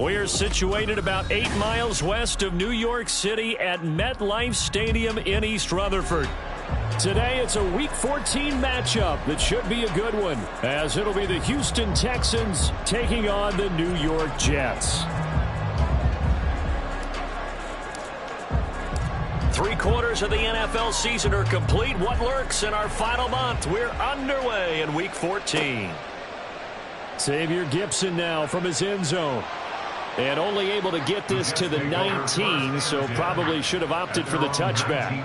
We're situated about 8 miles west of New York City at MetLife Stadium in East Rutherford. Today, it's a Week 14 matchup that should be a good one, as it'll be the Houston Texans taking on the New York Jets. 3/4 of the NFL season are complete. What lurks in our final month? We're underway in Week 14. Xavier Gipson now from his end zone. And only able to get this to the 19, so probably should have opted for the touchback.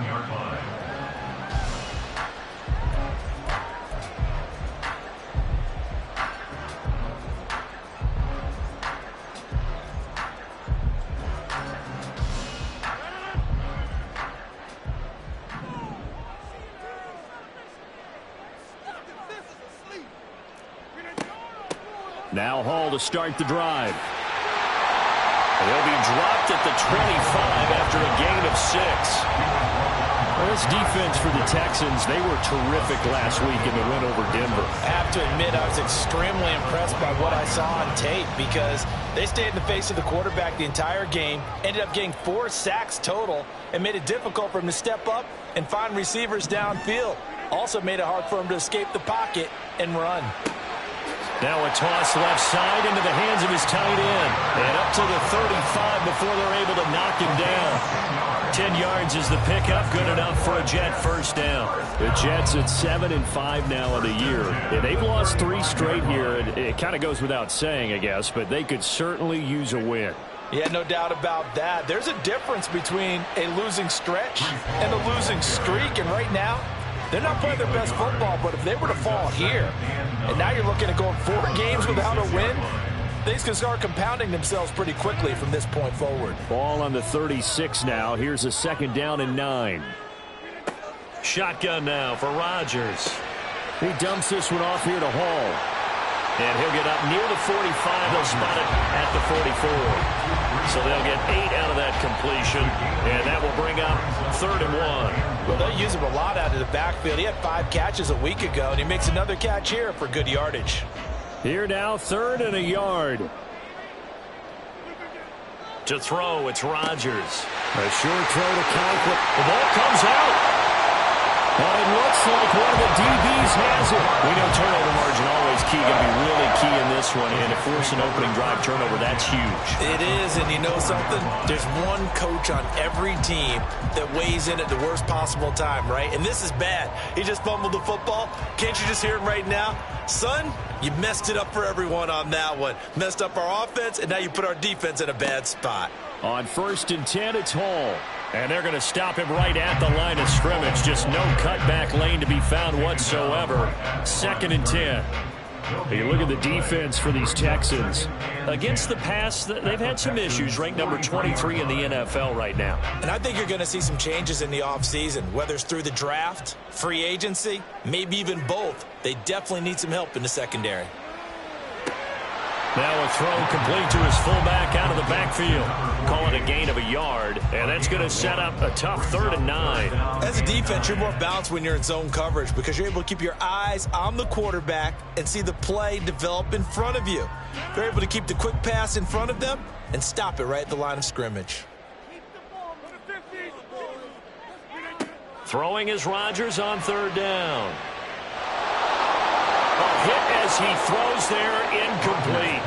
Now Hall to start the drive. He'll be dropped at the 25 after a gain of 6. Well, this defense for the Texans, they were terrific last week in the win over Denver. I have to admit, I was extremely impressed by what I saw on tape because they stayed in the face of the quarterback the entire game, ended up getting 4 sacks total, and made it difficult for him to step up and find receivers downfield. Also made it hard for him to escape the pocket and run. Now a toss left side into the hands of his tight end. And up to the 35 before they're able to knock him down. 10 yards is the pickup. Good enough for a Jet first down. The Jets at 7-5 now of the year. And they've lost 3 straight here. It kind of goes without saying, I guess, but they could certainly use a win. Yeah, no doubt about that. There's a difference between a losing stretch and a losing streak. And right now, they're not playing their best football, but if they were to fall here, and now you're looking at going 4 games without a win, things can start compounding themselves pretty quickly from this point forward. Ball on the 36 now. Here's a 2nd down and 9. Shotgun now for Rodgers. He dumps this one off here to Hall. And he'll get up near the 45. They'll spot it at the 44. So they'll get 8 out of that completion, and that will bring up 3rd and 1. Well, they'll use him a lot out of the backfield. He had 5 catches a week ago, and he makes another catch here for good yardage. Here now, 3rd and a yard. To throw, it's Rodgers. A short throw to Conklin. The ball comes out. But it looks like one of the DBs has it. We know turnover margin always key. Going to be really key in this one. And to force an opening drive turnover, that's huge. It is, and you know something? There's one coach on every team that weighs in at the worst possible time, right? And this is bad. He just fumbled the football. Can't you just hear him right now? Son, you messed it up for everyone on that one. Messed up our offense, and now you put our defense in a bad spot. On 1st and 10, it's Hall. And they're going to stop him right at the line of scrimmage. Just no cutback lane to be found whatsoever. 2nd and 10. You look at the defense for these Texans. Against the pass, they've had some issues. Ranked number 23 in the NFL right now. And I think you're going to see some changes in the offseason, whether it's through the draft, free agency, maybe even both. They definitely need some help in the secondary. Now a throw complete to his fullback out of the backfield. Call it a gain of a yard, and that's going to set up a tough 3rd and 9. As a defense, you're more balanced when you're in zone coverage because you're able to keep your eyes on the quarterback and see the play develop in front of you. They're able to keep the quick pass in front of them and stop it right at the line of scrimmage. Throwing is Rodgers on 3rd down. A hit as he throws there, incomplete.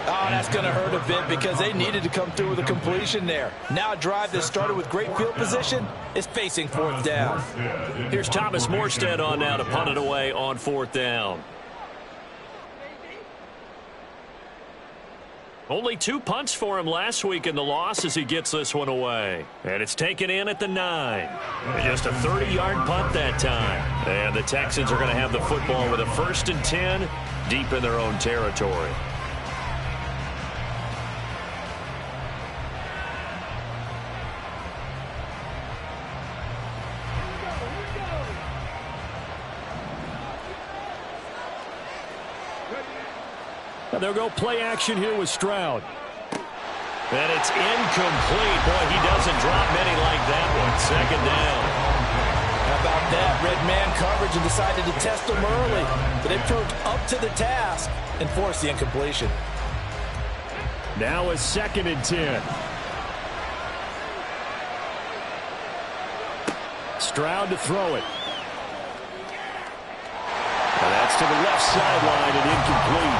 Oh, that's going to hurt a bit because they needed to come through with a completion there. Now a drive that started with great field position is facing 4th down. Here's Thomas Morstead on now to punt it away on 4th down. Only 2 punts for him last week in the loss as he gets this one away. And it's taken in at the 9. Just a 30-yard punt that time. And the Texans are going to have the football with a 1st and 10 deep in their own territory. They'll go play action here with Stroud. And it's incomplete. Boy, he doesn't drop many like that one. 2nd down. How about that? Red man coverage and decided to test them early. But they proved up to the task and forced the incompletion. Now a 2nd and 10. Stroud to throw it. And that's to the left sideline and incomplete.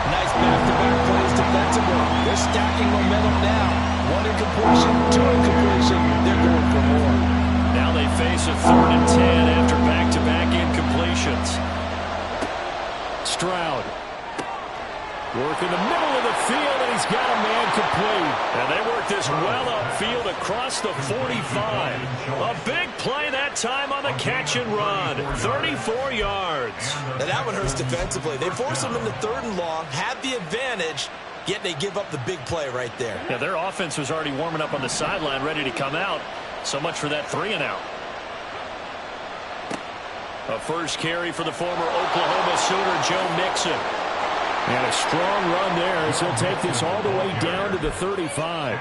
Nice back-to-back plays defensively. They're stacking momentum now. 1 incompletion, 2 incompletion. They're going for more. Now they face a 3rd and 10 after back-to-back incompletions. Stroud. Work in the middle of the field, and he's got a man complete. And they work this well upfield across the 45. A big play that time on the catch and run. 34 yards. Now that one hurts defensively. They force them into 3rd and long, have the advantage, yet they give up the big play right there. Yeah, their offense was already warming up on the sideline, ready to come out. So much for that 3 and out. A first carry for the former Oklahoma Sooner, Joe Mixon. And a strong run there as he'll take this all the way down to the 35.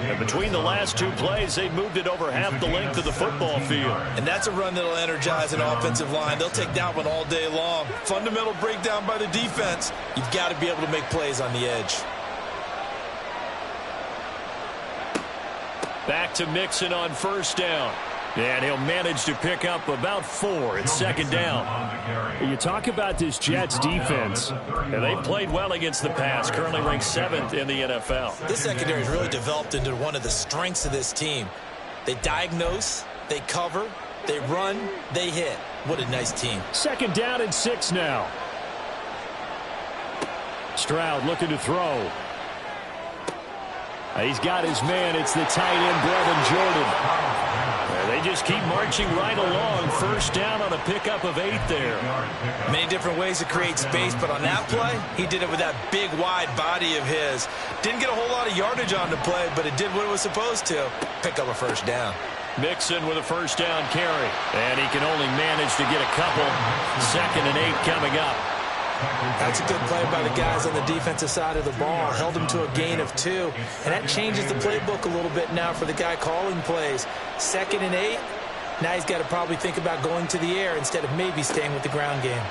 And between the last 2 plays, they moved it over half the length of the football field. And that's a run that'll energize an offensive line. They'll take that one all day long. Fundamental breakdown by the defense. You've got to be able to make plays on the edge. Back to Mixon on 1st down. And he'll manage to pick up about 4. It's 2nd down. You talk about this Jets defense, and they've played well against the pass, currently ranked 7th in the NFL. This secondary has really developed into one of the strengths of this team. They diagnose, they cover, they run, they hit. What a nice team. 2nd down and 6 now. Stroud looking to throw. He's got his man. It's the tight end, Brevin Jordan. They just keep marching right along. 1st down on a pickup of 8 there. Many different ways to create space, but on that play, he did it with that big, wide body of his. Didn't get a whole lot of yardage on the play, but it did what it was supposed to. Pick up a 1st down. Mixon with a 1st down carry. And he can only manage to get a couple. 2nd and 8 coming up. That's a good play by the guys on the defensive side of the ball. Held him to a gain of 2. And that changes the playbook a little bit now for the guy calling plays. 2nd and 8. Now he's got to probably think about going to the air instead of maybe staying with the ground game.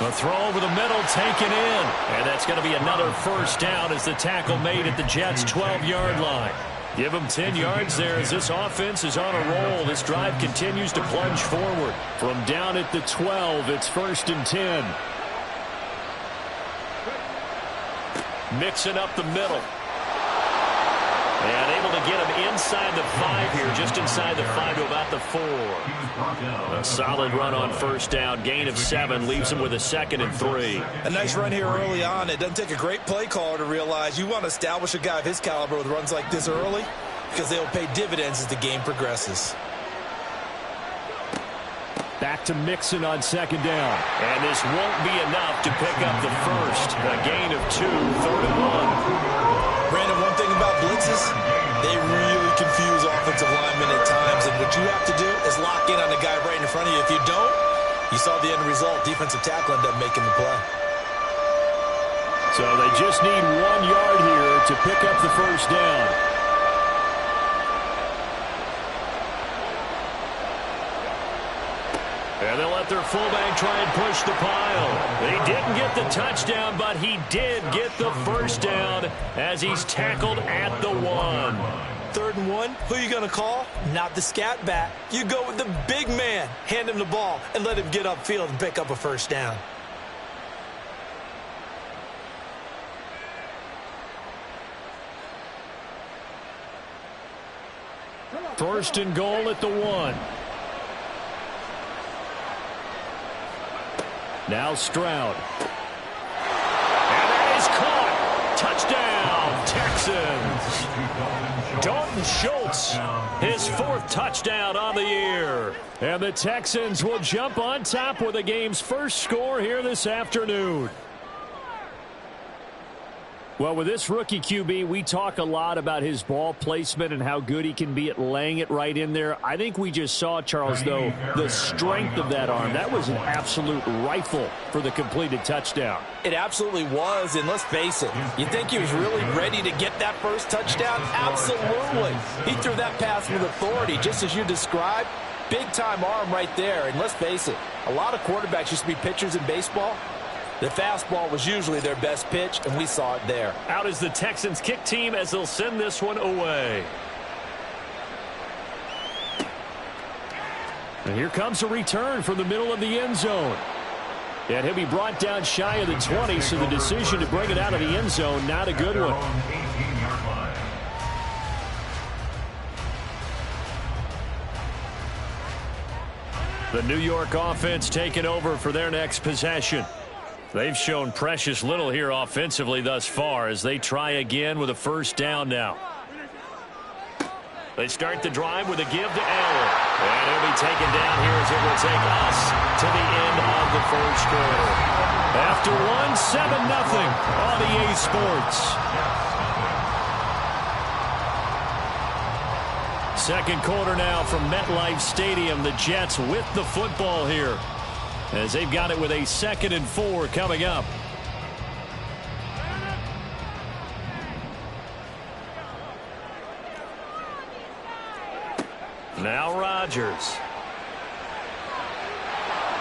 A throw over the middle taken in. And that's going to be another 1st down as the tackle made at the Jets' 12-yard line. Give them 10 yards there as this offense is on a roll. This drive continues to plunge forward. From down at the 12, it's 1st and 10. Mixing up the middle. And able to get him inside the 5 here, just inside the 5 to about the 4. A solid run on 1st down. Gain of 7 leaves him with a 2nd and 3. A nice run here early on. It doesn't take a great play caller to realize you want to establish a guy of his caliber with runs like this early because they'll pay dividends as the game progresses. Back to Mixon on 2nd down. And this won't be enough to pick up the 1st. A gain of 2, 3rd and 1. Brandon, one thing about blitzes, they really confuse offensive linemen at times, and what you have to do is lock in on the guy right in front of you. If you don't, you saw the end result. Defensive tackle ended up making the play. So they just need 1 yard here to pick up the 1st down. And they'll let their fullback try and push the pile. They didn't get the touchdown, but he did get the 1st down as he's tackled at the 1. 3rd and 1, who are you going to call? Not the scat back. You go with the big man. Hand him the ball and let him get upfield and pick up a 1st down. First and goal at the 1. Now Stroud. And that is caught. Touchdown, Texans. Dalton Schultz, his 4th touchdown on the year. And the Texans will jump on top with the game's first score here this afternoon. Well, with this rookie QB, we talk a lot about his ball placement and how good he can be at laying it right in there. I think we just saw, Charles, though, the strength of that arm. That was an absolute rifle for the completed touchdown. It absolutely was, and let's face it, you think he was really ready to get that 1st touchdown? Absolutely. He threw that pass with authority, just as you described. Big-time arm right there, and let's face it, a lot of quarterbacks used to be pitchers in baseball. The fastball was usually their best pitch, and we saw it there. Out is the Texans kick team as they'll send this one away. And here comes a return from the middle of the end zone. And he'll be brought down shy of the 20, so the decision to bring it out of the end zone, not a good one. The New York offense taking over for their next possession. They've shown precious little here offensively thus far as they try again with a first down now. They start the drive with a give to Allen. And he'll be taken down here as it will take us to the end of the first quarter. After one, 7-0 on EA Sports. Second quarter now from MetLife Stadium. The Jets with the football here as they've got it with a 2nd and 4 coming up. Now Rodgers.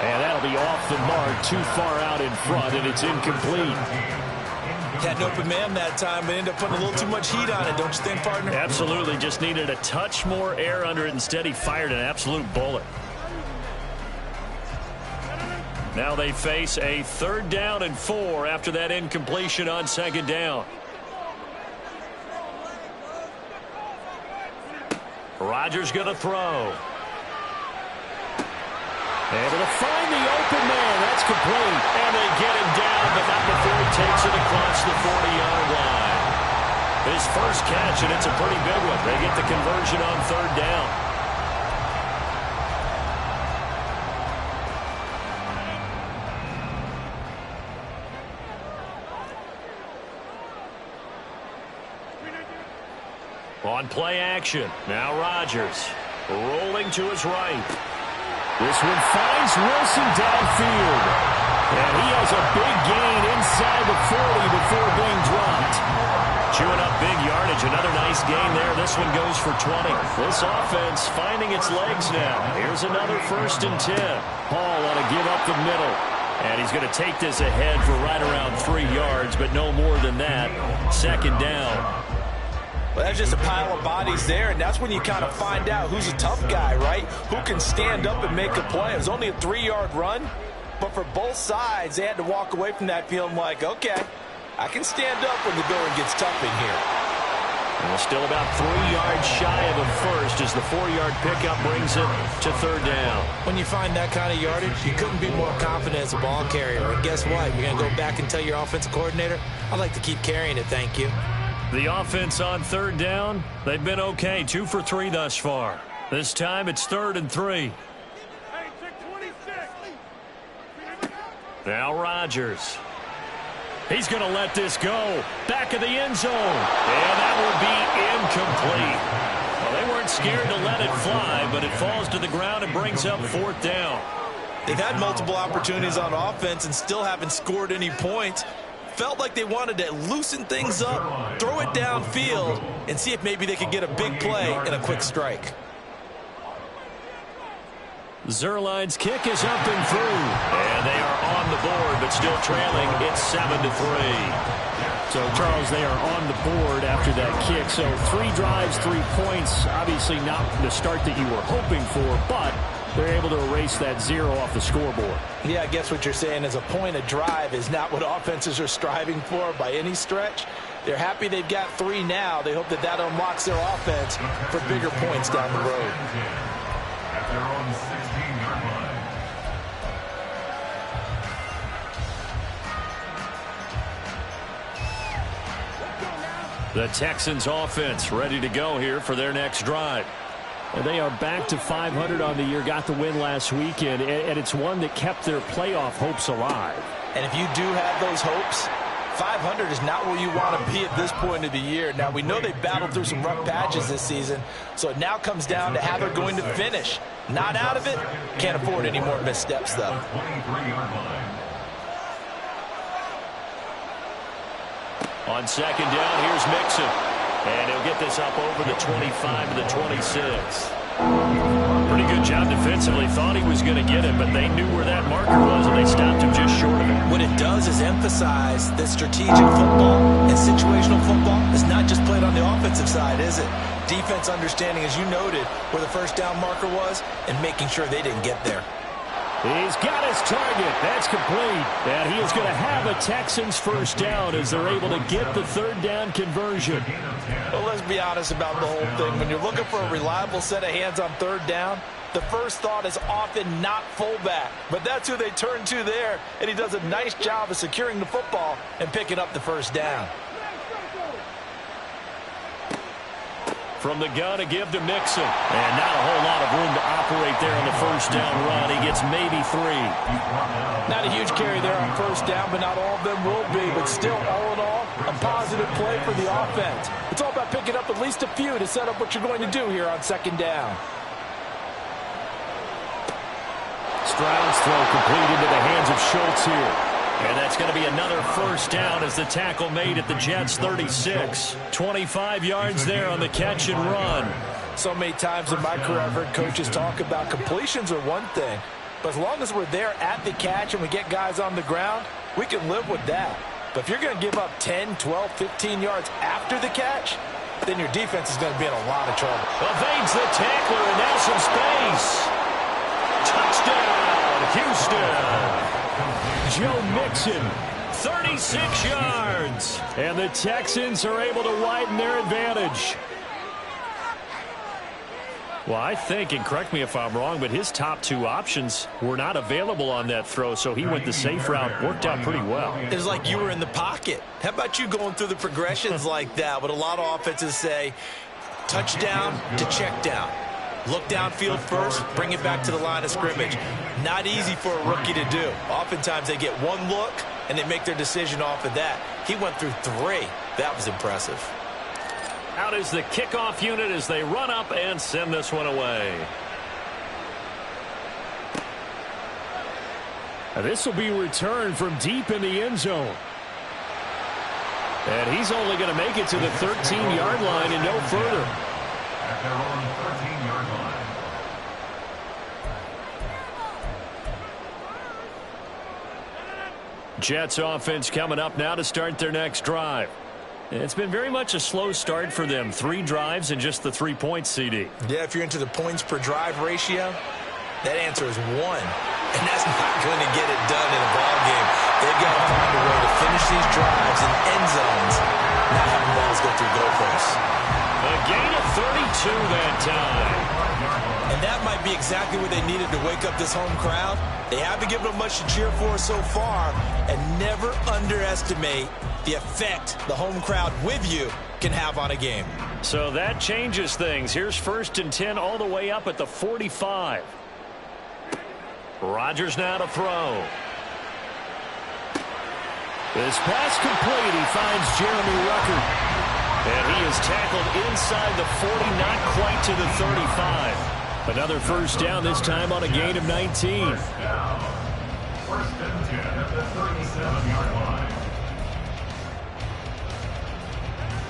And that'll be off the mark, too far out in front, and it's incomplete. Had an open man that time, but ended up putting a little too much heat on it, don't you think, partner? Absolutely. Just needed a touch more air under it. Instead, he fired an absolute bullet. Now they face a 3rd down and 4 after that incompletion on 2nd down. Rodgers going to throw. Able to find the open man. That's complete. And they get him down, but not before he takes it across the 40-yard line. His first catch, and it's a pretty big one. They get the conversion on 3rd down. On play action. Now Rodgers rolling to his right. This one finds Wilson downfield. And he has a big gain inside the 40 before being dropped. Chewing up big yardage. Another nice gain there. This one goes for 20. This offense finding its legs now. Here's another 1st and 10. Hall on a give up the middle. And he's going to take this ahead for right around 3 yards, but no more than that. 2nd down. Well, that's just a pile of bodies there, and that's when you kind of find out who's a tough guy, right? Who can stand up and make a play. It was only a 3-yard run, but for both sides, they had to walk away from that feeling like, okay, I can stand up when the going gets tough in here. Well, still about 3 yards shy of a first as the 4-yard pickup brings it to 3rd down. When you find that kind of yardage, you couldn't be more confident as a ball carrier. And guess what? You're going to go back and tell your offensive coordinator, I'd like to keep carrying it, thank you. The offense on 3rd down, they've been okay, 2 for 3 thus far. This time it's 3rd and 3. Now Rodgers. He's going to let this go. Back of the end zone. And that will be incomplete. Well, they weren't scared to let it fly, but it falls to the ground and brings up 4th down. They've had multiple opportunities on offense and still haven't scored any points. Felt like they wanted to loosen things up, throw it downfield, and see if maybe they could get a big play and a quick strike. Zuerlein's kick is up and through. And they are on the board, but still trailing. It's 7-3. So, Charles, they are on the board after that kick. So 3 drives, 3 points. Obviously not the start that you were hoping for, but they're able to erase that 0 off the scoreboard. Yeah, I guess what you're saying is a point of drive is not what offenses are striving for by any stretch. They're happy they've got 3 now. They hope that that unlocks their offense for bigger points down the road. At their own 16-yard line. The Texans offense ready to go here for their next drive. Well, they are back to 500 on the year, got the win last weekend, and it's one that kept their playoff hopes alive. And if you do have those hopes, 500 is not where you want to be at this point of the year. Now, we know they battled through some rough patches this season, so it now comes down to how they're going to finish. Not out of it. Can't afford any more missteps, though. 23-yard line. On 2nd down, here's Mixon. And he'll get this up over the 25 to the 26. Pretty good job defensively. Thought he was going to get it, but they knew where that marker was, and they stopped him just short of it. What it does does is emphasize that strategic football and situational football is not just played on the offensive side, is it? Defense understanding, as you noted, where the first down marker was and making sure they didn't get there. He's got his target. That's complete. And he is going to have a Texans first down as they're able to get the third down conversion. Well, let's be honest about the whole thing. When you're looking for a reliable set of hands on third down, the first thought is often not fullback. But that's who they turn to there, and he does a nice job of securing the football and picking up the first down. From the gun, a give to Mixon. And not a whole lot of room to operate there on the first down run. He gets maybe 3. Not a huge carry there on first down, but not all of them will be. But still, all in all, a positive play for the offense. It's all about picking up at least a few to set up what you're going to do here on second down. Stroud's throw complete into the hands of Schultz here. And that's going to be another first down as the tackle made at the Jets' 36. 25 yards there on the catch and run. So many times in my career I've heard coaches talk about completions are one thing, but as long as we're there at the catch and we get guys on the ground, we can live with that. But if you're going to give up 10, 12, 15 yards after the catch, then your defense is going to be in a lot of trouble. Evades the tackler and now some space. Touchdown, Houston. Joe Mixon, 36 yards. and the Texans are able to widen their advantage. Well, I think, and correct me if I'm wrong, but his top 2 options were not available on that throw, so he went the safe route. Worked out pretty well. It was like you were in the pocket. How about you going through the progressions like that? What a lot of offenses say, touchdown to check down. Look downfield first, bring it back to the line of scrimmage. Not easy for a rookie to do. Oftentimes they get one look, and they make their decision off of that. He went through 3. That was impressive. Out is the kickoff unit as they run up and send this one away. Now, this will be returned from deep in the end zone. And he's only going to make it to the 13-yard line and no further. At their own 13-yard line. Jets offense coming up now to start their next drive. It's been very much a slow start for them. 3 drives and just the 3 points, CD. Yeah, if you're into the points per drive ratio, that answer is 1. And that's not going to get it done in a ball game. They've got to find a way to finish these drives in end zones, not having balls go through goalposts. A gain of 32 that time. And that might be exactly what they needed to wake up this home crowd. They haven't given them much to cheer for so far, and never underestimate the effect the home crowd with you can have on a game. So that changes things. Here's 1st and 10 all the way up at the 45. Rodgers now to throw. This pass complete. He finds Jeremy Ruckert. And he is tackled inside the 40, not quite to the 35. Another first down, this time on a gain of 19. First and 10 at the 37-yard line.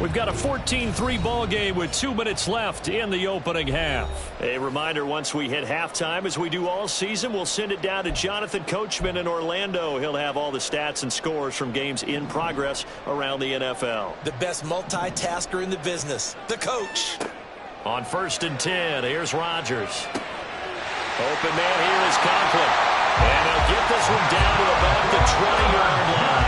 We've got a 14-3 ball game with 2 minutes left in the opening half. A reminder, once we hit halftime, as we do all season, we'll send it down to Jonathan Coachman in Orlando. He'll have all the stats and scores from games in progress around the NFL. The best multitasker in the business, the coach. On 1st and 10, here's Rodgers. Open man here is Conklin. And he'll get this one down to about the 20-yard line.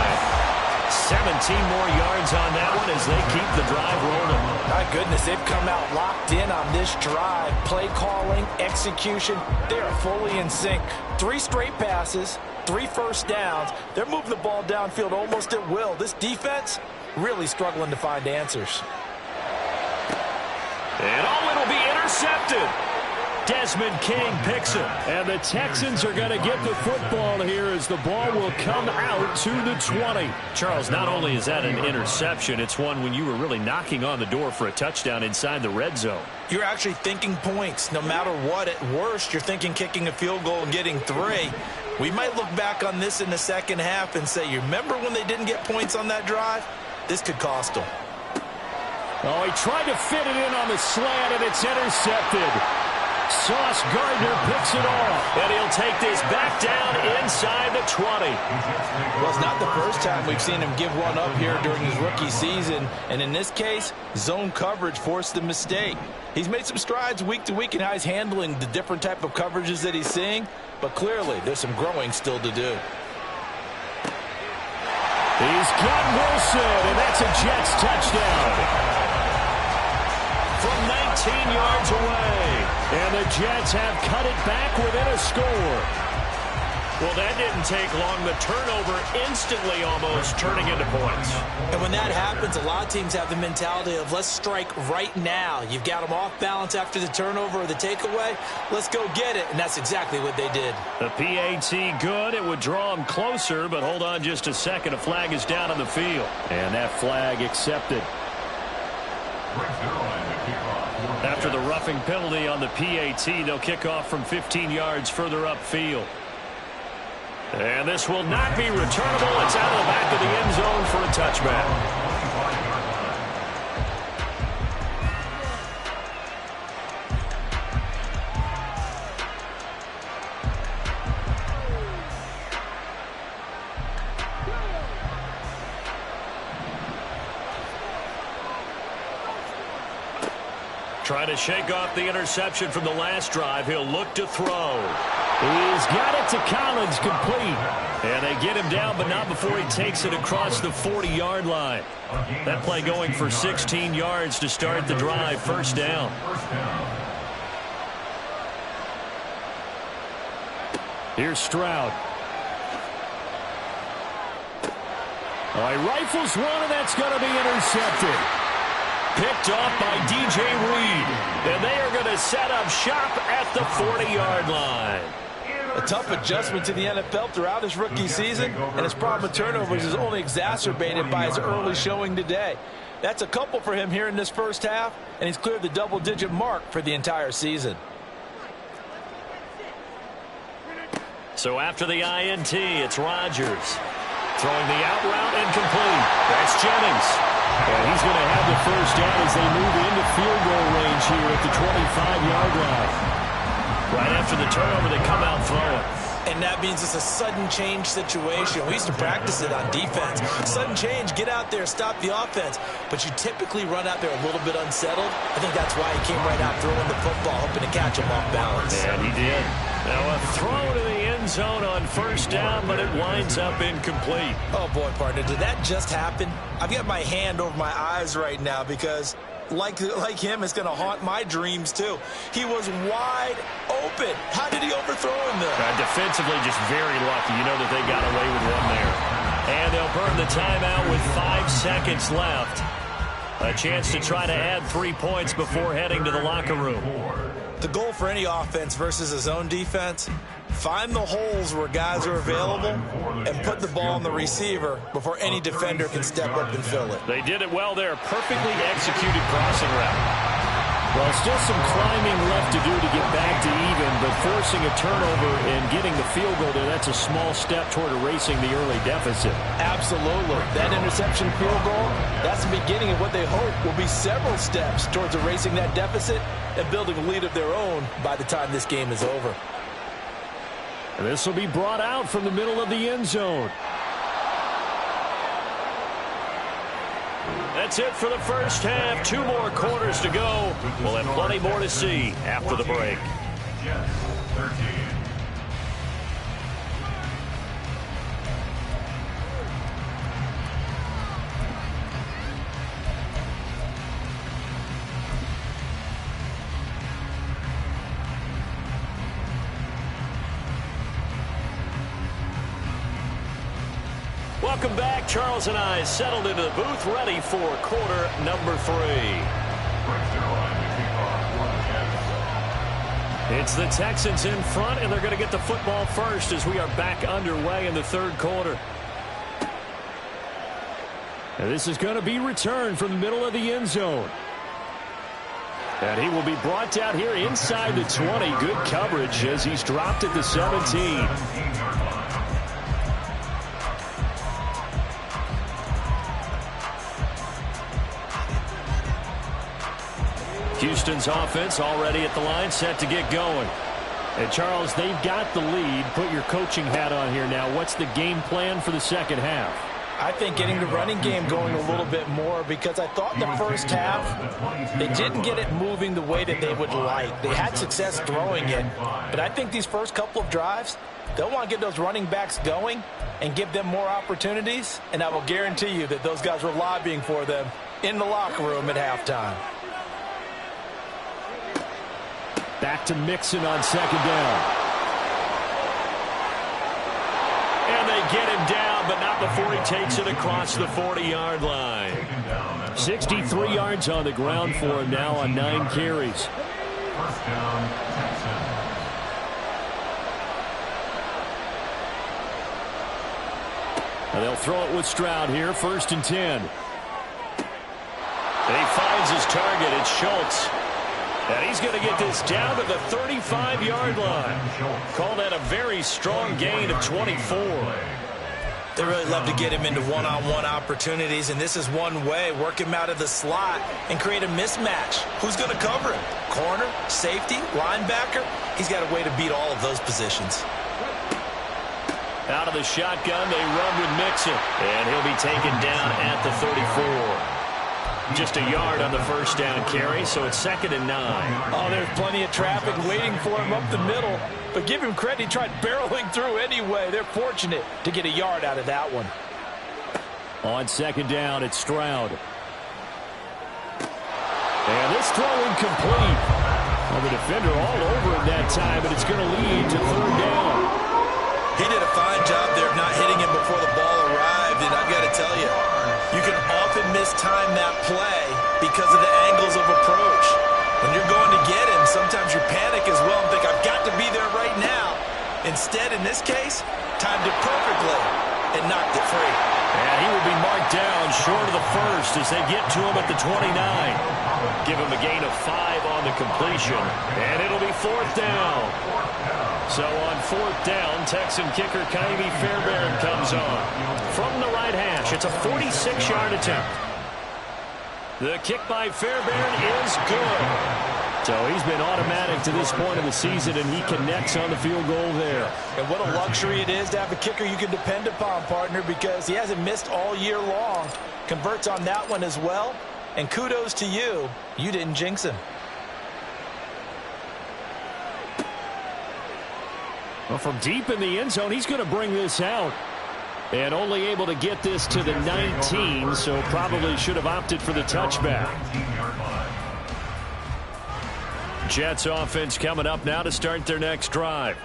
17 more yards on that one as they keep the drive rolling. My goodness, they've come out locked in on this drive. Play calling, execution, they are fully in sync. 3 straight passes, 3 first downs. They're moving the ball downfield almost at will. This defense really struggling to find answers. And it'll be intercepted. Desmond King picks it. And the Texans are going to get the football here as the ball will come out to the 20. Charles, not only is that an interception, it's one when you were really knocking on the door for a touchdown inside the red zone. You're actually thinking points. No matter what, at worst, you're thinking kicking a field goal and getting 3. We might look back on this in the second half and say, you remember when they didn't get points on that drive? This could cost them. Oh, he tried to fit it in on the slant, and it's intercepted. Sauce Gardner picks it off. And he'll take this back down inside the 20. Well, it's not the first time we've seen him give one up here during his rookie season. And in this case, zone coverage forced the mistake. He's made some strides week to week in how he's handling the different type of coverages that he's seeing. But clearly, there's some growing still to do. He's got Wilson, and that's a Jets touchdown. From 19 yards away. And the Jets have cut it back within a score. Well, that didn't take long. The turnover instantly almost turning into points. And when that happens, a lot of teams have the mentality of let's strike right now. You've got them off balance after the turnover or the takeaway. Let's go get it. And that's exactly what they did. The PAT good. It would draw them closer, but hold on just a second. A flag is down on the field. And that flag accepted. After the roughing penalty on the PAT, they'll kick off from 15 yards further upfield. And this will not be returnable. It's out of the back of the end zone for a touchback. Trying to shake off the interception from the last drive. He'll look to throw. He's got it to Collins, complete. And they get him down, but not before he takes it across the 40-yard line. That play going for 16 yards to start the drive. First down. Here's Stroud. All right, rifles one, and that's going to be intercepted. Picked off by DJ Reed. And they are going to set up shop at the 40-yard line. A tough adjustment to the NFL throughout his rookie season, and his problem with turnovers is only exacerbated by his early showing today. That's a couple for him here in this first half, and he's cleared the double-digit mark for the entire season. So after the INT, it's Rodgers. Throwing the out route incomplete. That's Jennings. And he's going to have the first down as they move into field goal range here at the 25-yard line. Right after the turnover, they come out throwing. And that means it's a sudden change situation. We used to practice it on defense. Sudden change, get out there, stop the offense. But you typically run out there a little bit unsettled. I think that's why he came right out throwing the football, hoping to catch him off balance. And he did. Now a throw to the end zone on first down, but it winds up incomplete. Oh, boy, partner, did that just happen? I've got my hand over my eyes right now because like him, it's going to haunt my dreams, too. He was wide open. How did he overthrow him there? Defensively, just very lucky. You know that they got away with one there. And they'll burn the timeout with 5 seconds left. A chance to try to add 3 points before heading to the locker room. The goal for any offense versus a zone defense, find the holes where guys are available and put the ball on the receiver before any defender can step up and fill it. They did it well there. Perfectly executed crossing route. Well, still some climbing left to do to get back to even, but forcing a turnover and getting the field goal there, that's a small step toward erasing the early deficit. Absolutely. That interception field goal, that's the beginning of what they hope will be several steps towards erasing that deficit and building a lead of their own by the time this game is over. And this will be brought out from the middle of the end zone. That's it for the first half. 2 more quarters to go. We'll have plenty more to see after the break. Jets, 13. Welcome back. Charles and I settled into the booth, ready for quarter number 3. It's the Texans in front, and they're going to get the football first as we are back underway in the third quarter. And this is going to be returned from the middle of the end zone. And he will be brought down here inside the 20. Good coverage as he's dropped at the 17. Houston's offense already at the line, set to get going. And, Charles, they've got the lead. Put your coaching hat on here now. What's the game plan for the second half? I think getting the running game going a little bit more, because I thought in the first half they didn't get it moving the way that they would like. They had success throwing it, but I think these first couple of drives, they'll want to get those running backs going and give them more opportunities, and I will guarantee you that those guys were lobbying for them in the locker room at halftime. Back to Mixon on second down. And they get him down, but not before he takes it across the 40-yard line. 63 yards on the ground for him now on 9 carries. First down, Texans. And they'll throw it with Stroud here, 1st and 10. And he finds his target. It's Schultz. And he's going to get this down to the 35-yard line. Call that a very strong gain of 24. They really love to get him into one-on-one opportunities, and this is one way. Work him out of the slot and create a mismatch. Who's going to cover him? Corner, safety, linebacker? He's got a way to beat all of those positions. Out of the shotgun, they run with Mixon. And he'll be taken down at the 34. Just a yard on the first down carry, so it's 2nd and 9. Oh, there's plenty of traffic waiting for him up the middle. But give him credit, he tried barreling through anyway. They're fortunate to get a yard out of that one. On 2nd down, it's Stroud. And this throw incomplete. Well, the defender all over him that time, but it's going to lead to 3rd down. He did a fine job there of not hitting him before the ball arrived, and I've got to tell you, you can often mistime that play because of the angles of approach. When you're going to get him, sometimes you panic as well and think, I've got to be there right now. Instead, in this case, timed it perfectly and knocked it free. And he will be marked down short of the first as they get to him at the 29. Give him a gain of 5 on the completion, and it'll be 4th down. So on 4th down, Texan kicker Kaimi Fairbairn comes on. From the right hash, it's a 46-yard attempt. The kick by Fairbairn is good. So he's been automatic to this point of the season, and he connects on the field goal there. And what a luxury it is to have a kicker you can depend upon, partner, because he hasn't missed all year long. Converts on that one as well. And kudos to you. You didn't jinx him. Well, from deep in the end zone, he's going to bring this out. And only able to get this to the 19, so probably should have opted for the touchback. Jets offense coming up now to start their next drive.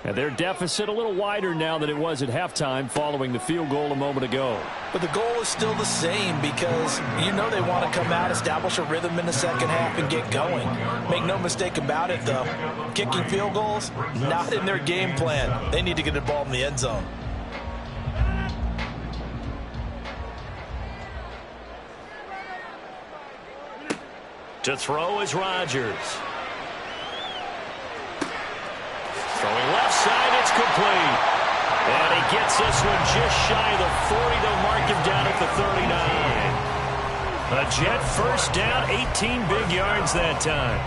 And their deficit a little wider now than it was at halftime following the field goal a moment ago. But the goal is still the same because you know they want to come out, establish a rhythm in the second half, and get going. Make no mistake about it, though. Kicking field goals, not in their game plan. They need to get the ball in the end zone. To throw is Rodgers. Throwing left side, it's complete. And he gets this one just shy of the 40. They'll mark him down at the 39. A Jet first down, 18 big yards that time.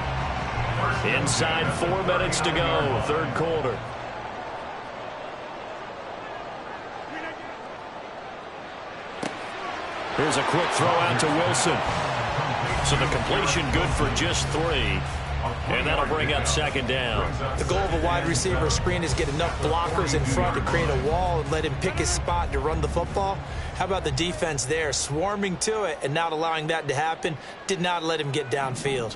Inside 4 minutes to go, 3rd quarter. Here's a quick throw out to Wilson. So the completion good for just 3. And that'll bring up 2nd down. The goal of a wide receiver screen is get enough blockers in front to create a wall and let him pick his spot to run the football. How about the defense there, swarming to it and not allowing that to happen? Did not let him get downfield.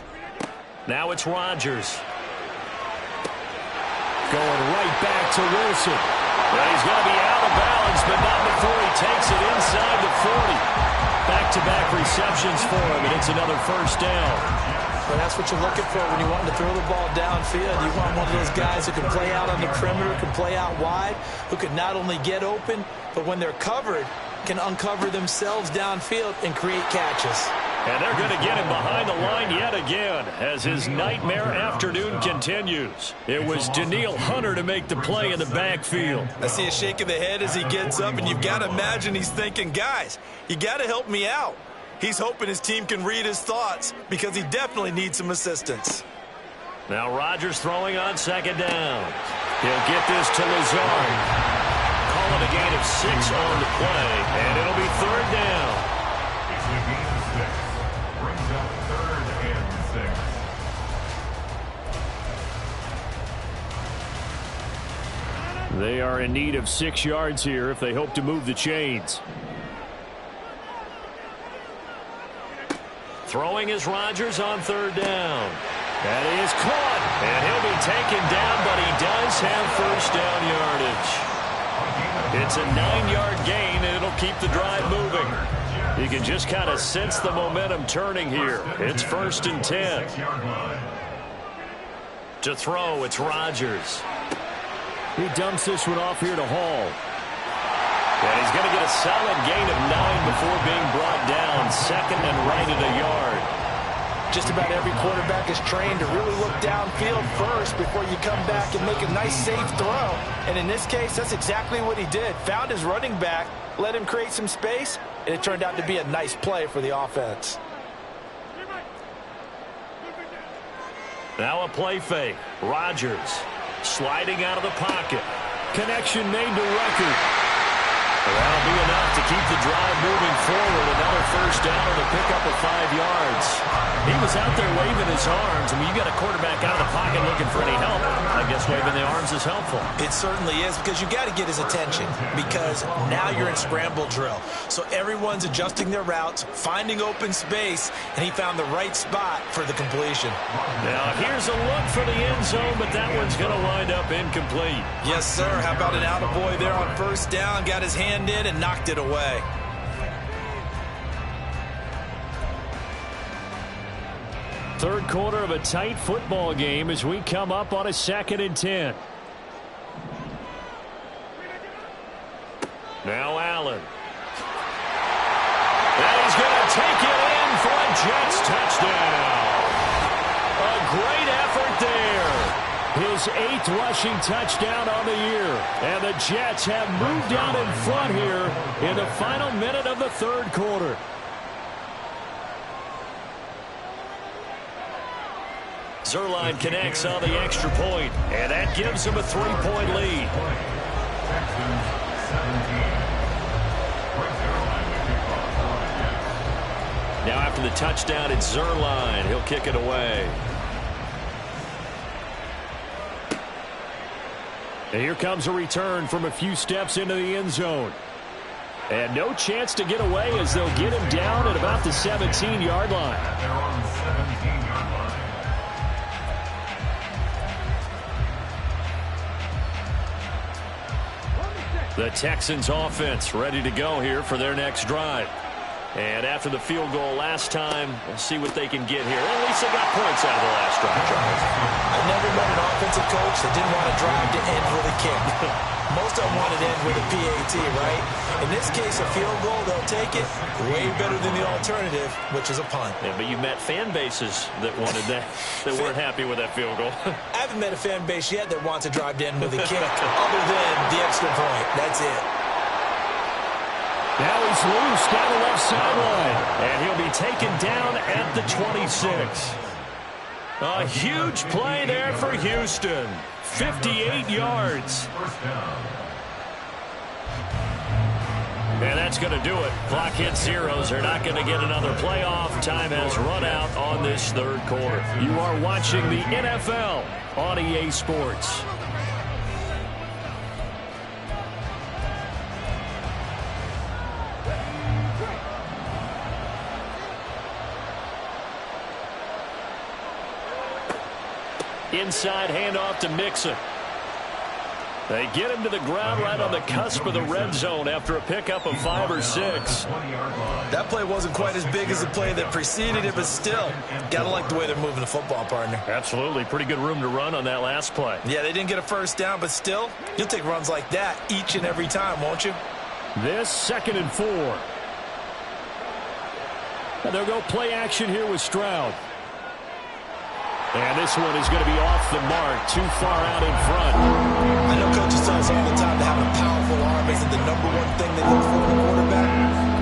Now it's Rodgers. Going right back to Wilson. Well, he's going to be out of bounds, but not before he takes it inside the 40. Back-to-back receptions for him, and it's another first down. Well, that's what you're looking for when you want to throw the ball downfield. You want one of those guys who can play out on the perimeter, can play out wide, who can not only get open, but when they're covered, can uncover themselves downfield and create catches. And they're going to get him behind the line yet again as his nightmare afternoon continues. It was Danielle Hunter to make the play in the backfield. I see a shake of the head as he gets up, and you've got to imagine he's thinking, guys, you got to help me out. He's hoping his team can read his thoughts because he definitely needs some assistance. Now Rodgers throwing on second down. He'll get this to Lazard. Call it a gain of 6 on the play, and it'll be third down. It's a gain of 6. Brings up 3rd and 6. They are in need of 6 yards here if they hope to move the chains. Throwing is Rodgers on third down. That is caught, and he'll be taken down, but he does have first down yardage. It's a 9-yard gain, and it'll keep the drive moving. You can just kind of sense the momentum turning here. It's 1st and 10. To throw, it's Rodgers. He dumps this one off here to Hall. And he's going to get a solid gain of 9 before being brought down. 2nd and right at a yard. Just about every quarterback is trained to really look downfield first before you come back and make a nice, safe throw. And in this case, that's exactly what he did. Found his running back, let him create some space, and it turned out to be a nice play for the offense. Now a play fake. Rodgers sliding out of the pocket. Connection made to record. That'll be enough to keep the drive moving forward. Another first down and a pickup of 5 yards. He was out there waving his arms. I mean, you got a quarterback out of the pocket looking for any help. I guess waving the arms is helpful. It certainly is, because you got to get his attention, because now you're in scramble drill. So everyone's adjusting their routes, finding open space, and he found the right spot for the completion. Now here's a look for the end zone, but that one's going to wind up incomplete. Yes, sir. How about an attaboy there on first down? Got his hand in and knocked it away. Third quarter of a tight football game as we come up on a 2nd and 10. Now Allen. And he's going to take it in for a Jets touchdown. A great effort there. His 8th rushing touchdown on the year. And the Jets have moved down in front here in the final minute of the third quarter. Zerline connects on the extra point, and that gives him a 3-point lead. Texans 17. Now after the touchdown, it's Zerline. He'll kick it away. And here comes a return from a few steps into the end zone. And no chance to get away as they'll get him down at about the 17-yard line. They're on the 17-yard line. The Texans offense ready to go here for their next drive. And after the field goal last time, we'll see what they can get here. At least they got points out of the last drive, Charles. I never met an offensive coach that didn't want to drive to end with a kick. Most of them want to end with a PAT, right? In this case, a field goal, they'll take it. Way better than the alternative, which is a punt. Yeah, but you met fan bases that wanted that, that weren't happy with that field goal. I haven't met a fan base yet that wants to drive to end with a kick other than the extra point. That's it. Now he's loose down the left sideline. And he'll be taken down at the 26. A huge play there for Houston. 58 yards. And that's going to do it. Clock hits zeros. They're not going to get another playoff. Time has run out on this third quarter. You are watching the NFL on EA Sports. Inside handoff to Mixon. They get him to the ground right on the cusp of the red zone after a pickup of 5 or 6. That play wasn't quite as big as the play that preceded it, but still, got to like the way they're moving the football, partner. Absolutely. Pretty good room to run on that last play. Yeah, they didn't get a first down, but still, you'll take runs like that each and every time, won't you? This 2nd and 4. And they'll go play action here with Stroud. And this one is going to be off the mark, too far out in front. I know coaches tell us all the time to have a powerful arm isn't the number one thing they look for in a quarterback.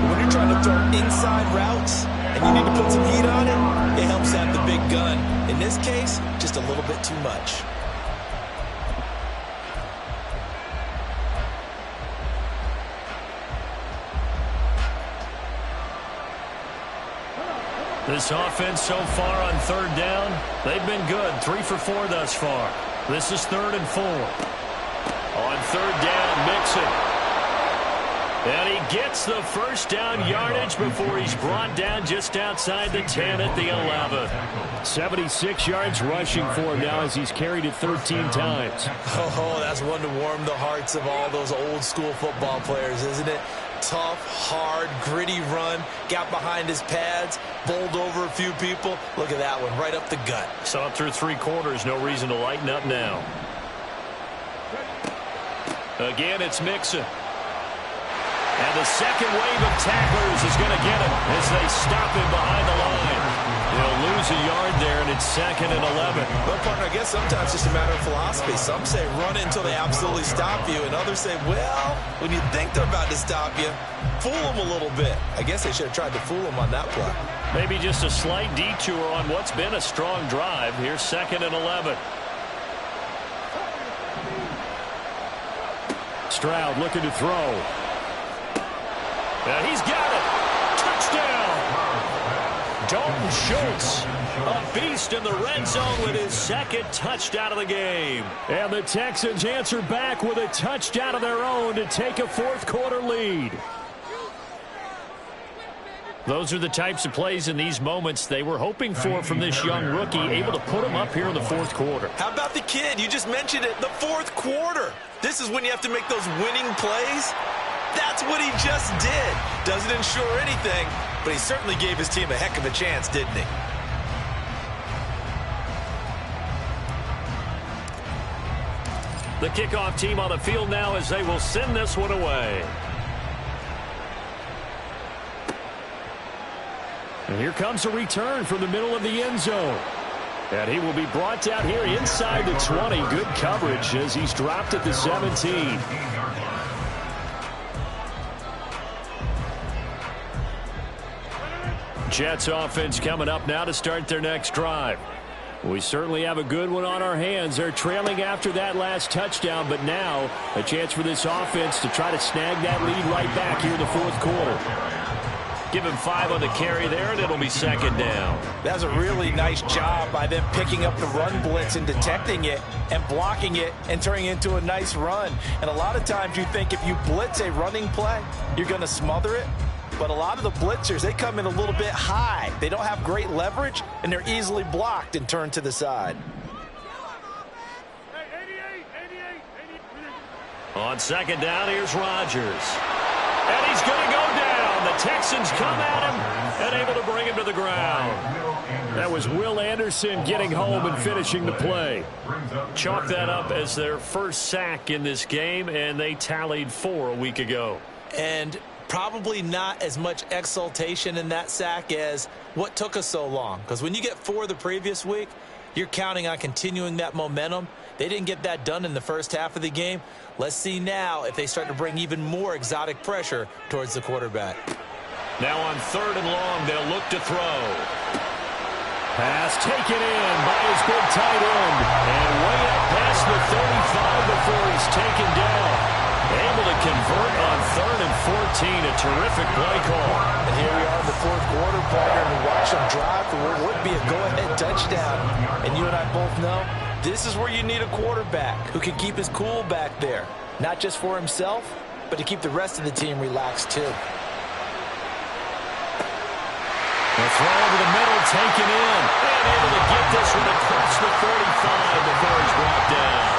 But when you're trying to throw inside routes and you need to put some heat on it, it helps have the big gun. In this case, just a little bit too much. This offense so far on third down, they've been good. 3 for 4 thus far. This is 3rd and 4. On third down, Mixon. And he gets the first down yardage before he's brought down just outside the 10 at the 11. 76 yards rushing for him now as he's carried it 13 times. Oh, that's one to warm the hearts of all those old school football players, isn't it? Tough, hard, gritty run, got behind his pads, bowled over a few people. Look at that one, right up the gut. Saw it through 3 quarters, no reason to lighten up now. Again, it's Mixon. And the second wave of tacklers is going to get him as they stop him behind the line. He'll lose a yard there, and it's 2nd and 11. Well, partner, I guess sometimes it's just a matter of philosophy. Some say run it until they absolutely stop you, and others say, well, when you think they're about to stop you, fool them a little bit. I guess they should have tried to fool them on that play. Maybe just a slight detour on what's been a strong drive. Here's 2nd and 11. Stroud looking to throw. And he's got it. Touchdown. Dalton Schultz, a beast in the red zone with his 2nd touchdown of the game. And the Texans answer back with a touchdown of their own to take a 4th quarter lead. Those are the types of plays in these moments they were hoping for from this young rookie, able to put him up here in the 4th quarter. How about the kid? You just mentioned it, the 4th quarter. This is when you have to make those winning plays. That's what he just did. Doesn't ensure anything, but he certainly gave his team a heck of a chance, didn't he? The kickoff team on the field now as they will send this one away. And here comes a return from the middle of the end zone. And he will be brought down here inside the 20. Good coverage as he's dropped at the 17. Jets offense coming up now to start their next drive. We certainly have a good one on our hands. They're trailing after that last touchdown, but now a chance for this offense to try to snag that lead right back here in the 4th quarter. Give him 5 on the carry there, and it'll be 2nd down. That's a really nice job by them picking up the run blitz and detecting it and blocking it and turning it into a nice run. And a lot of times you think if you blitz a running play, you're going to smother it. But a lot of the blitzers, they come in a little bit high. They don't have great leverage, and they're easily blocked and turned to the side. On 2nd down, here's Rodgers. And he's going to go down. The Texans come at him and able to bring him to the ground. That was Will Anderson getting home and finishing the play. Chalk that up as their first sack in this game, and they tallied 4 a week ago. And probably not as much exultation in that sack as what took us so long. Because when you get 4 the previous week, you're counting on continuing that momentum. They didn't get that done in the first half of the game. Let's see now if they start to bring even more exotic pressure towards the quarterback. Now on 3rd and long, they'll look to throw. Pass taken in by his big tight end. And way up past the 35 before he's taken down. Able to convert on 3rd and 14. A terrific play call. And here we are in the 4th quarter, partner, and watch them drive for what would be a go-ahead touchdown. And you and I both know this is where you need a quarterback who can keep his cool back there. Not just for himself, but to keep the rest of the team relaxed too. The throw over the middle, taken in. And able to get this one across the 35 before he's brought down.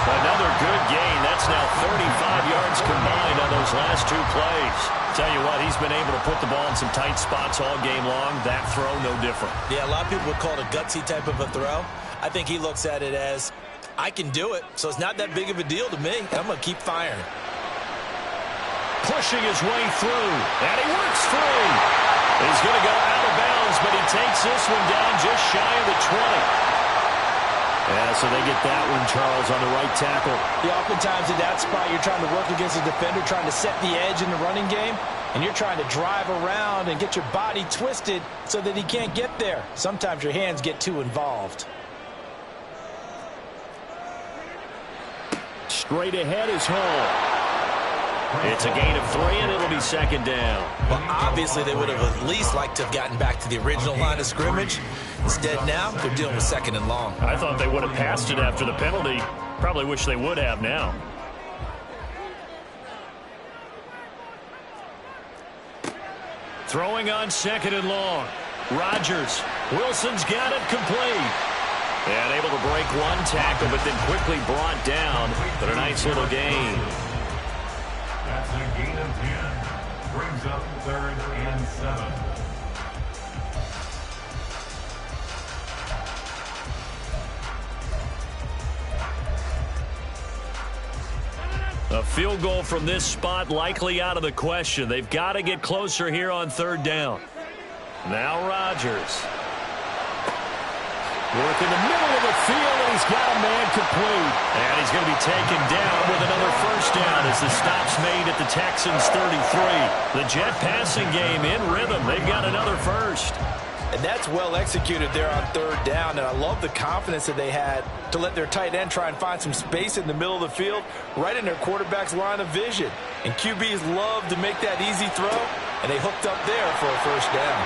Another good gain. That's now 35 yards combined on those last 2 plays. Tell you what, he's been able to put the ball in some tight spots all game long. That throw, no different. Yeah, a lot of people would call it a gutsy type of a throw. I think he looks at it as, I can do it, so it's not that big of a deal to me. I'm going to keep firing. Pushing his way through, and he works free. He's going to go out of bounds, but he takes this one down just shy of the 20. Yeah, so they get that one, Charles, on the right tackle. Yeah, oftentimes in that spot, you're trying to work against a defender, trying to set the edge in the running game, and you're trying to drive around and get your body twisted so that he can't get there. Sometimes your hands get too involved. Straight ahead is Hall. It's a gain of 3, and it'll be second down. Well, obviously, they would have at least liked to have gotten back to the original line of scrimmage. Instead, now, they're dealing with second and long. I thought they would have passed it after the penalty. Probably wish they would have now. Throwing on second and long. Rodgers. Wilson's got it complete. And able to break one tackle, but then quickly brought down. But a nice little gain. That's a gain of 10. Brings up 3rd and 7. A field goal from this spot likely out of the question. They've got to get closer here on 3rd down. Now Rodgers. Work in the middle of the field, and he's got a man complete. And he's going to be taken down with another first down as the stop's made at the Texans 33. The Jet passing game in rhythm. They've got another first. And that's well executed there on 3rd down. And I love the confidence that they had to let their tight end try and find some space in the middle of the field, right in their quarterback's line of vision. And QBs love to make that easy throw, and they hooked up there for a first down.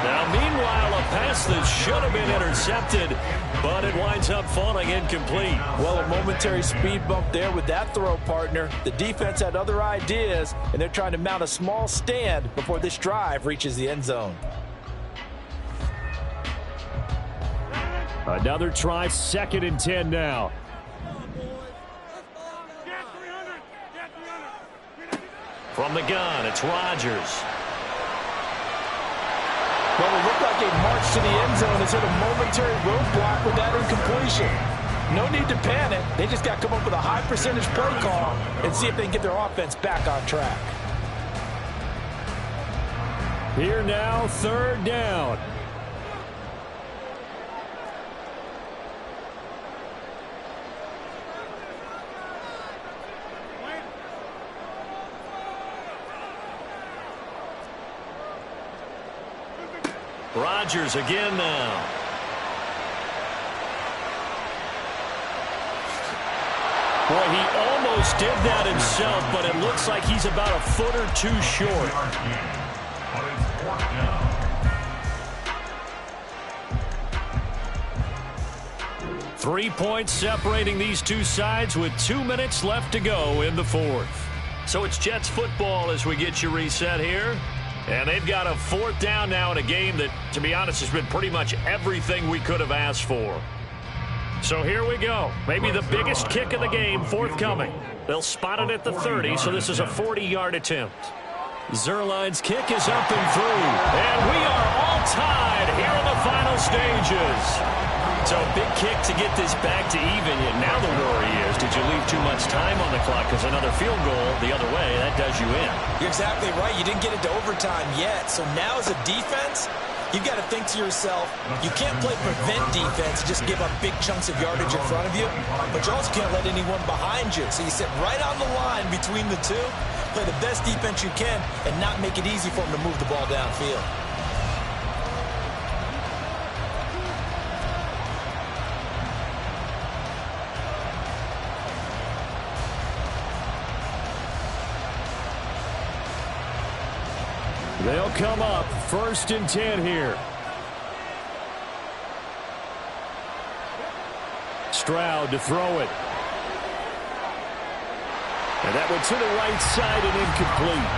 Now, meanwhile, a pass that should have been intercepted, but it winds up falling incomplete. Well, a momentary speed bump there with that throw, partner. The defense had other ideas, and they're trying to mount a small stand before this drive reaches the end zone. Another try, 2nd and 10 now. From the gun, it's Rodgers. Well, it looked like a march to the end zone has hit a momentary roadblock with that incompletion. No need to panic. They just got to come up with a high percentage play call and see if they can get their offense back on track. Here now, 3rd down. Rodgers again now. Boy, he almost did that himself, but it looks like he's about a foot or two short. 3 points separating these two sides with 2 minutes left to go in the 4th. So it's Jets football as we get you reset here. And they've got a 4th down now in a game that, to be honest, has been pretty much everything we could have asked for. So here we go. Maybe the biggest kick of the game forthcoming. They'll spot it at the 30, so this is a 40-yard attempt. Zerline's kick is up and through. And we are all tied here in the final stages. So a big kick to get this back to even. Yet now the worry is, did you leave too much time on the clock? Because another field goal the other way, that does you in. You're exactly right. You didn't get into overtime yet. So now as a defense, you've got to think to yourself, you can't play prevent defense and just give up big chunks of yardage in front of you. But you also can't let anyone behind you. So you sit right on the line between the two, play the best defense you can, and not make it easy for them to move the ball downfield. They'll come up 1st and 10 here. Stroud to throw it. And that went to the right side and incomplete.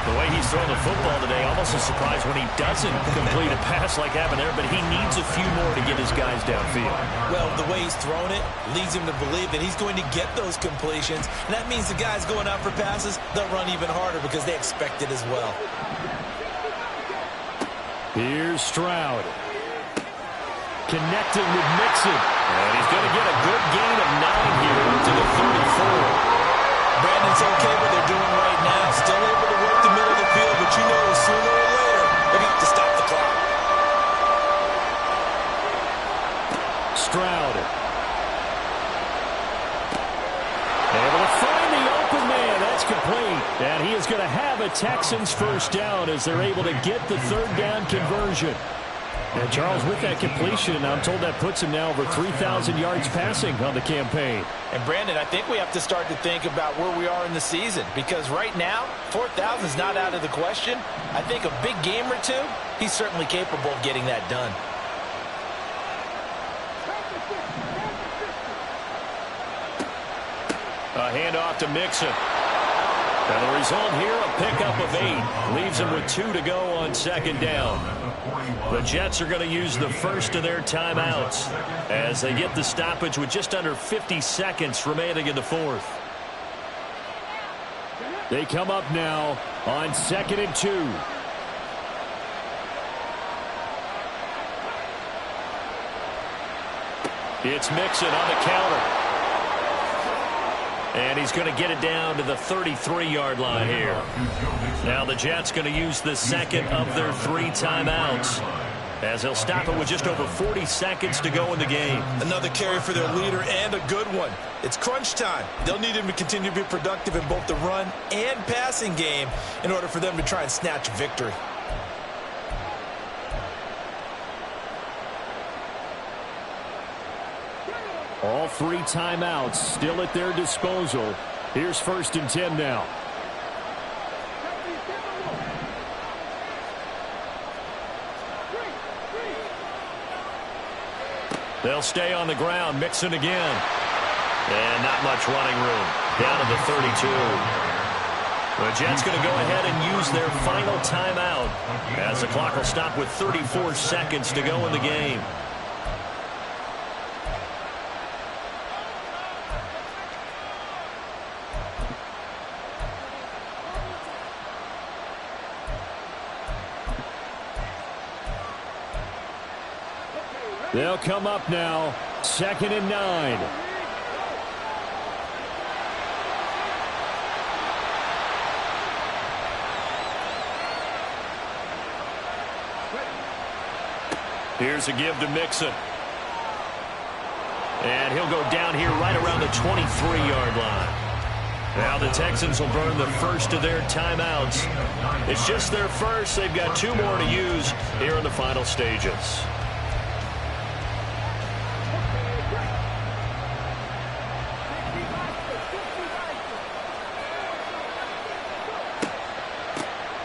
The way he's throwing the football today, almost a surprise when he doesn't complete a pass like happened there, but he needs a few more to get his guys downfield. Well, the way he's thrown it leads him to believe that he's going to get those completions, and that means the guys going out for passes, they'll run even harder because they expect it as well. Here's Stroud. Connecting with Mixon. And he's going to get a good gain of 9 here to the 34. Brandon's okay what they're doing right now. Still able to work the middle of the field, but you know sooner or later they're going to have to stop the clock. Stroud. Able to find the open man. That's complete. And he is going to have a Texans first down as they're able to get the third down conversion. And Charles, with that completion, I'm told that puts him now over 3,000 yards passing on the campaign. And Brandon, I think we have to start to think about where we are in the season, because right now, 4,000 is not out of the question. I think a big game or two, he's certainly capable of getting that done. A handoff to Mixon. And the result here, a pickup of 8. Leaves him with 2 to go on second down. The Jets are going to use the first of their timeouts as they get the stoppage with just under 50 seconds remaining in the fourth. They come up now on 2nd and 2. It's Mixon on the counter. And he's going to get it down to the 33-yard line here. Now the Jets going to use the second of their 3 timeouts as they'll stop it with just over 40 seconds to go in the game. Another carry for their leader, and a good one. It's crunch time. They'll need him to continue to be productive in both the run and passing game in order for them to try and snatch victory. All 3 timeouts still at their disposal. Here's 1st and 10 now. They'll stay on the ground. Mixon again. And not much running room. Down to the 32. The Jets going to go ahead and use their final timeout as the clock will stop with 34 seconds to go in the game. They'll come up now, 2nd and 9. Here's a give to Mixon. And he'll go down here right around the 23-yard line. Now the Texans will burn the first of their timeouts. It's just their first. They've got 2 more to use here in the final stages.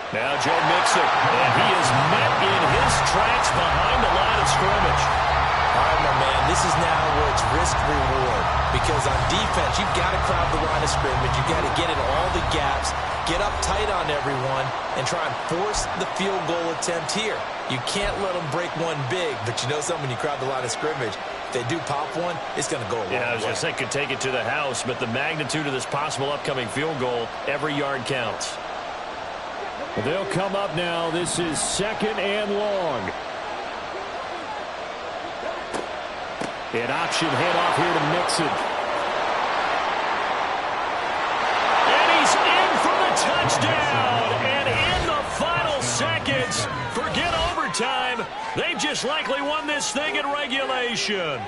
Now Joe Mixon, and he is met in his tracks behind the line of scrimmage. All right, my man, this is now where it's risk-reward, because on defense, you've got to crowd the line of scrimmage. You've got to get in all the gaps, get up tight on everyone, and try and force the field goal attempt here. You can't let them break one big, but you know something, when you crowd the line of scrimmage, if they do pop one, it's going to go a long way. Yeah, I was going to say, could take it to the house, but the magnitude of this possible upcoming field goal, every yard counts. They'll come up now. This is 2nd and long. An option handoff here to Mixon. And he's in for the touchdown. And in the final seconds, forget overtime. They've just likely won this thing in regulation.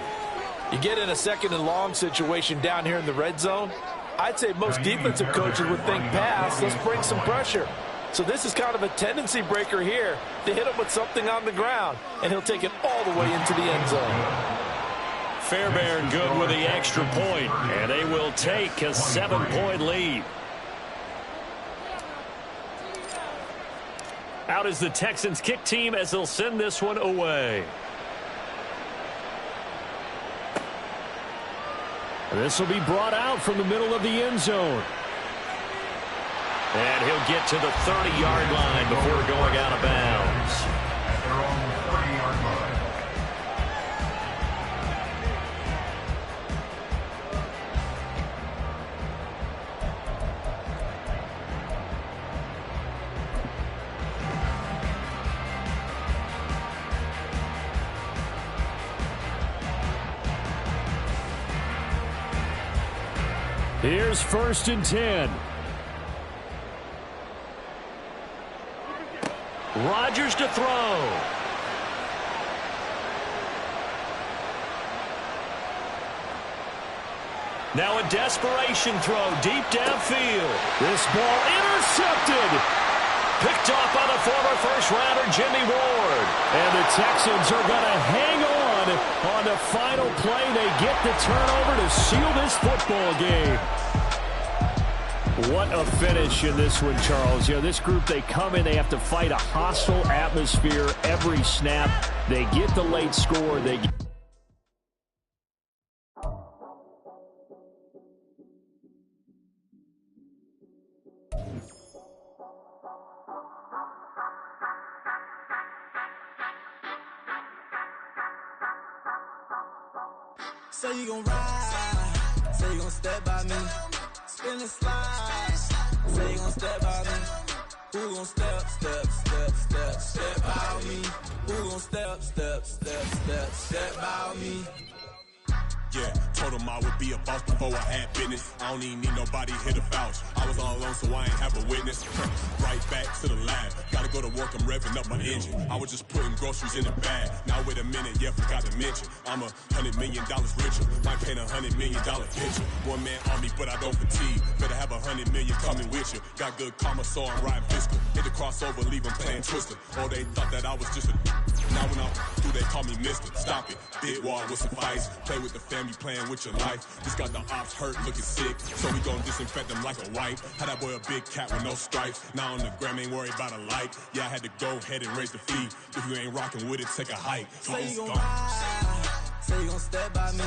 You get in a 2nd and long situation down here in the red zone, I'd say most defensive coaches would think pass. Let's bring some pressure. So this is kind of a tendency breaker here to hit him with something on the ground, and he'll take it all the way into the end zone. Fairbairn good with the extra point, and they will take a 7-point lead. Out is the Texans kick team as they'll send this one away. This will be brought out from the middle of the end zone. And he'll get to the 30-yard line before going out of bounds. At their own 30-yard line. Here's 1st and 10. Rodgers to throw. Now a desperation throw deep downfield. This ball intercepted. Picked off by the former first-rounder Jimmy Ward. And the Texans are going to hang on the final play. They get the turnover to seal this football game. What a finish in this one, Charles. You know, this group, they come in, they have to fight a hostile atmosphere every snap. They get the late score. Say you gon' ride, say you gon' step by me, spin and slide, say you gon' step by me, who gon' step by me, who gon' step by me. Yeah, told him I would be a boss before I had business. I don't even need nobody here to vouch. I was all alone, so I ain't have a witness. Right back to the lab. Gotta go to work, I'm revving up my engine. I was just putting groceries in the bag. Now wait a minute, yeah, forgot to mention. I'm $100 million richer. Might paint $100 million picture. One man on me, but I don't fatigue. Better have $100 million coming with you. Got good karma, so I'm riding fiscal. Hit the crossover, leave them playing Twister. Oh, they thought that I was just a... Now when I'm through, they call me Mister. Stop it. Big wall with some fights. Play with the family, playing with your life. Just got the ops hurt, looking sick. So we gon' disinfect them like a wipe. Had that boy a big cat with no stripes. Now on the gram, ain't worried about a light. Yeah, I had to go ahead and raise the fee. If you ain't rocking with it, take a hike. Say you gon' ride, say you gon' step by me.